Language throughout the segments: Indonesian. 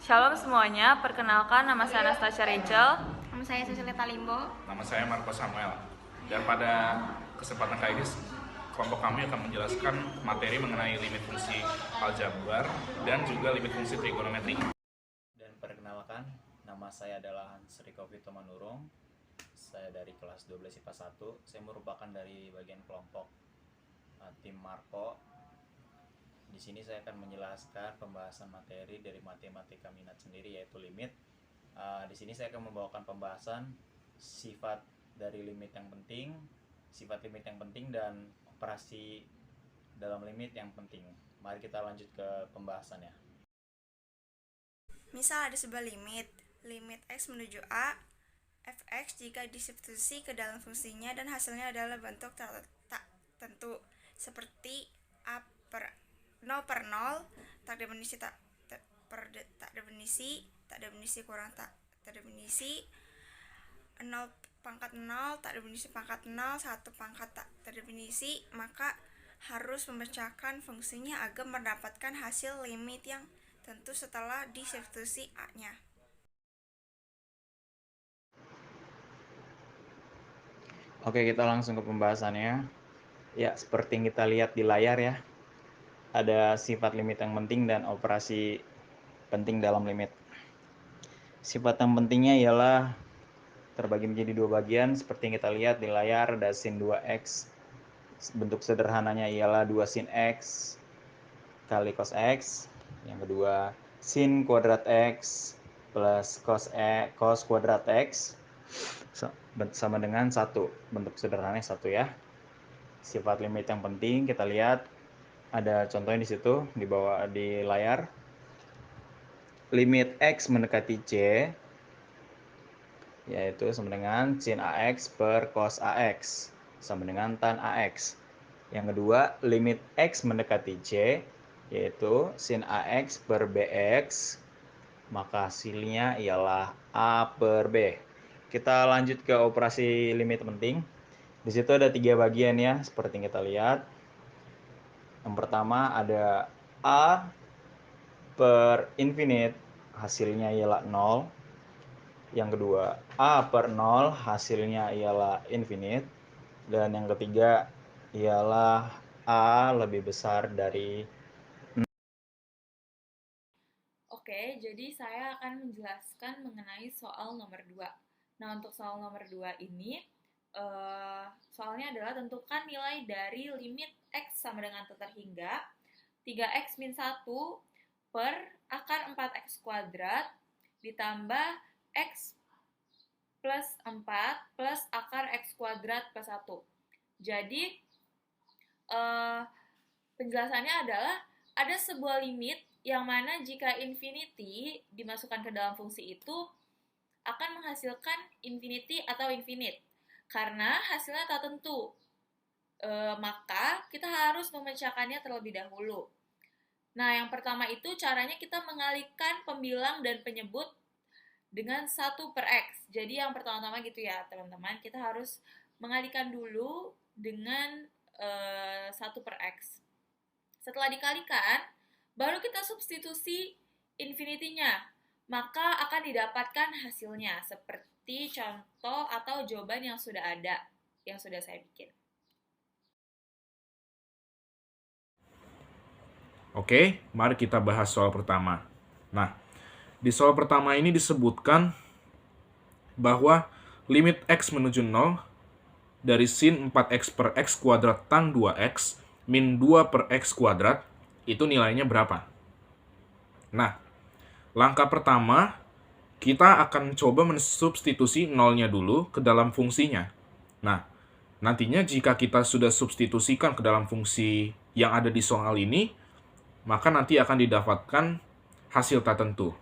Shalom semuanya, perkenalkan nama saya Anastasia Rachel. Nama saya Cecilia Talimbo. Nama saya Marco Samuel. Dan pada kesempatan kali ini, kelompok kami akan menjelaskan materi mengenai limit fungsi aljabar dan juga limit fungsi trigonometri. Dan perkenalkan, nama saya adalah Sriko Vito Manurung. Saya dari kelas 12 IPA 1. Saya merupakan dari bagian kelompok tim Marco. Di sini saya akan menjelaskan pembahasan materi dari matematika minat sendiri, yaitu limit. Di sini saya akan membawakan pembahasan sifat dari limit yang penting, sifat limit yang penting, dan operasi dalam limit yang penting. Mari kita lanjut ke pembahasannya. Misal ada sebuah limit x menuju a, fx jika disubstitusi ke dalam fungsinya dan hasilnya adalah bentuk tak tentu seperti a per 0 per 0, tak definisi kurang tak definisi, 0 pangkat 0, tak definisi pangkat 0, 1 pangkat tak terdefinisi, maka harus memecahkan fungsinya agar mendapatkan hasil limit yang tentu setelah disubstitusi a-nya. Oke, kita langsung ke pembahasannya. Ya, seperti yang kita lihat di layar ya, ada sifat limit yang penting dan operasi penting dalam limit. Sifat yang pentingnya ialah terbagi menjadi dua bagian. Seperti yang kita lihat di layar, ada sin 2x. Bentuk sederhananya ialah 2 sin x kali cos x. Yang kedua, sin kuadrat x plus cos kuadrat x sama dengan 1. Bentuk sederhananya 1 ya. Sifat limit yang penting kita lihat ada contohnya di situ di bawah di layar. Limit x mendekati c yaitu sama dengan sin ax per cos ax sama dengan tan ax. Yang kedua, limit x mendekati c yaitu sin ax per bx, maka hasilnya ialah a per b. Kita lanjut ke operasi limit penting. Di situ ada 3 bagian ya, seperti yang kita lihat. Yang pertama ada a per infinite, hasilnya ialah 0. Yang kedua, a per 0, hasilnya ialah infinite. Dan yang ketiga ialah a lebih besar dari. Oke, jadi saya akan menjelaskan mengenai soal nomor 2. Nah, untuk soal nomor 2 ini, soalnya adalah tentukan nilai dari limit x sama dengan terhingga 3x min 1 per akar 4x kuadrat ditambah x plus 4 plus akar x kuadrat plus 1. Jadi, penjelasannya adalah ada sebuah limit yang mana jika infinity dimasukkan ke dalam fungsi itu akan menghasilkan infinity atau infinite. Karena hasilnya tak tentu, maka kita harus memecahkannya terlebih dahulu. Nah, yang pertama itu caranya kita mengalihkan pembilang dan penyebut dengan 1 per x. Jadi yang pertama-tama gitu ya teman-teman, kita harus mengalihkan dulu dengan 1 per x. Setelah dikalikan, baru kita substitusi infinity-nya, maka akan didapatkan hasilnya seperti contoh atau jawaban yang sudah ada, yang sudah saya bikin. Oke, mari kita bahas soal pertama. Nah, di soal pertama ini disebutkan bahwa limit x menuju 0 dari sin 4x per x kuadrat tan 2x min 2 per x kuadrat itu nilainya berapa? Nah, langkah pertama kita akan coba mensubstitusi nolnya dulu ke dalam fungsinya. Nah, nantinya jika kita sudah substitusikan ke dalam fungsi yang ada di soal ini, maka nanti akan didapatkan hasil tak tentu.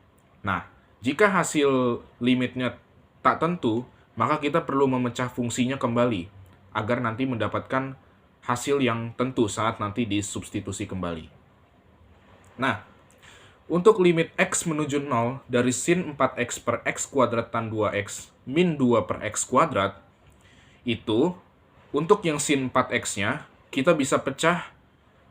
Nah, jika hasil limitnya tak tentu, maka kita perlu memecah fungsinya kembali agar nanti mendapatkan hasil yang tentu saat nanti disubstitusi kembali. Nah, untuk limit x menuju 0 dari sin 4x per x kuadrat tan 2x min 2 per x kuadrat, itu untuk yang sin 4x-nya kita bisa pecah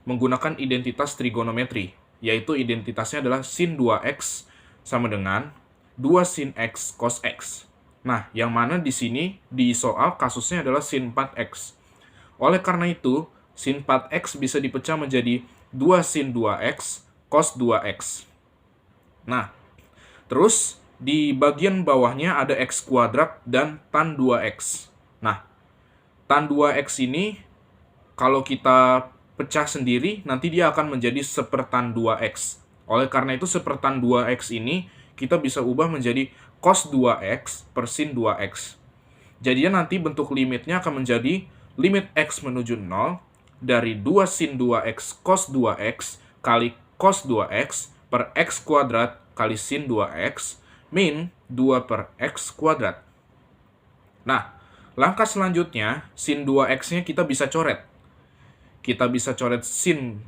menggunakan identitas trigonometri, yaitu identitasnya adalah sin 2x sama dengan 2 sin X cos X. Nah, yang mana di sini di soal kasusnya adalah sin 4X. Oleh karena itu, sin 4X bisa dipecah menjadi 2 sin 2X cos 2X. Nah, terus di bagian bawahnya ada X kuadrat dan tan 2X. Nah, tan 2X ini kalau kita pecah sendiri, nanti dia akan menjadi sepertan 2X. Oleh karena itu, sepertan 2X ini kita bisa ubah menjadi cos 2X per sin 2X. Jadinya nanti bentuk limitnya akan menjadi limit X menuju 0 dari 2 sin 2X cos 2X kali cos 2X per X kuadrat kali sin 2X min 2 per X kuadrat. Nah, langkah selanjutnya, sin 2X-nya kita bisa coret. Kita bisa coret sin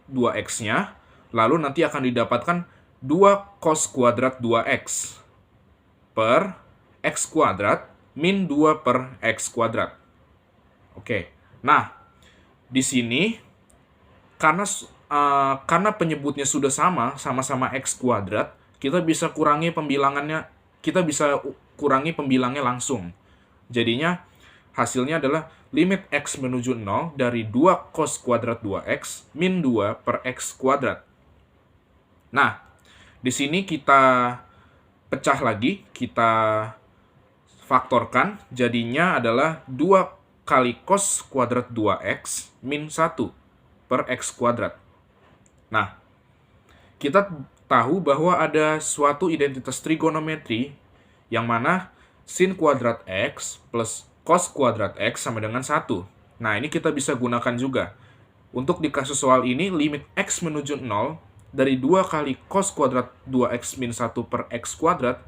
2X-nya, lalu nanti akan didapatkan 2 cos kuadrat 2X per X kuadrat min 2 per X kuadrat. Oke, nah, di sini, karena penyebutnya sudah sama-sama X kuadrat, kita bisa kurangi pembilangnya langsung. Jadinya, hasilnya adalah limit X menuju 0 dari 2 cos kuadrat 2X min 2 per X kuadrat. Nah, di sini kita pecah lagi, kita faktorkan, jadinya adalah 2 kali cos kuadrat 2X min 1 per X kuadrat. Nah, kita tahu bahwa ada suatu identitas trigonometri yang mana sin kuadrat X plus cos kuadrat X sama dengan 1. Nah, ini kita bisa gunakan juga. Untuk di kasus soal ini, limit X menuju 0 dari 2 kali cos kuadrat 2X min 1 per X kuadrat.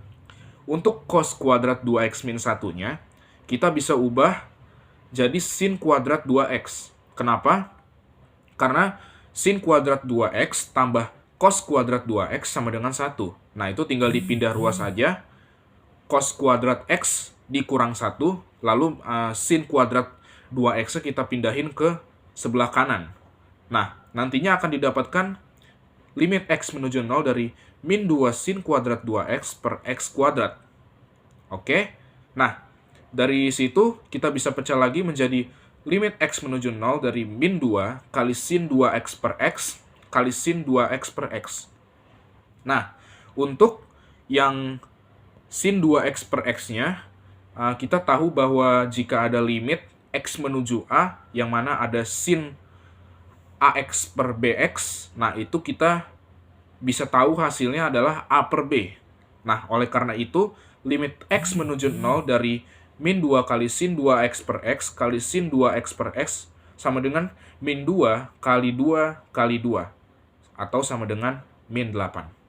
Untuk cos kuadrat 2X min 1-nya, kita bisa ubah jadi sin kuadrat 2X. Kenapa? Karena sin kuadrat 2X tambah cos kuadrat 2X sama dengan 1. Nah, itu tinggal dipindah ruas saja. Cos kuadrat X dikurang 1, lalu sin kuadrat 2X kita pindahin ke sebelah kanan. Nah, nantinya akan didapatkan limit X menuju 0 dari min 2 sin kuadrat 2X per X kuadrat. Oke? Nah, dari situ kita bisa pecah lagi menjadi limit X menuju 0 dari min 2 kali sin 2X per X kali sin 2X per X. Nah, untuk yang sin 2X per X-nya, kita tahu bahwa jika ada limit X menuju A, yang mana ada sin AX per BX, nah itu kita bisa tahu hasilnya adalah A per B. Nah, oleh karena itu, limit X menuju 0 dari min 2 kali sin 2X per X kali sin 2X per X sama dengan min 2 kali 2 kali 2, atau sama dengan min 8.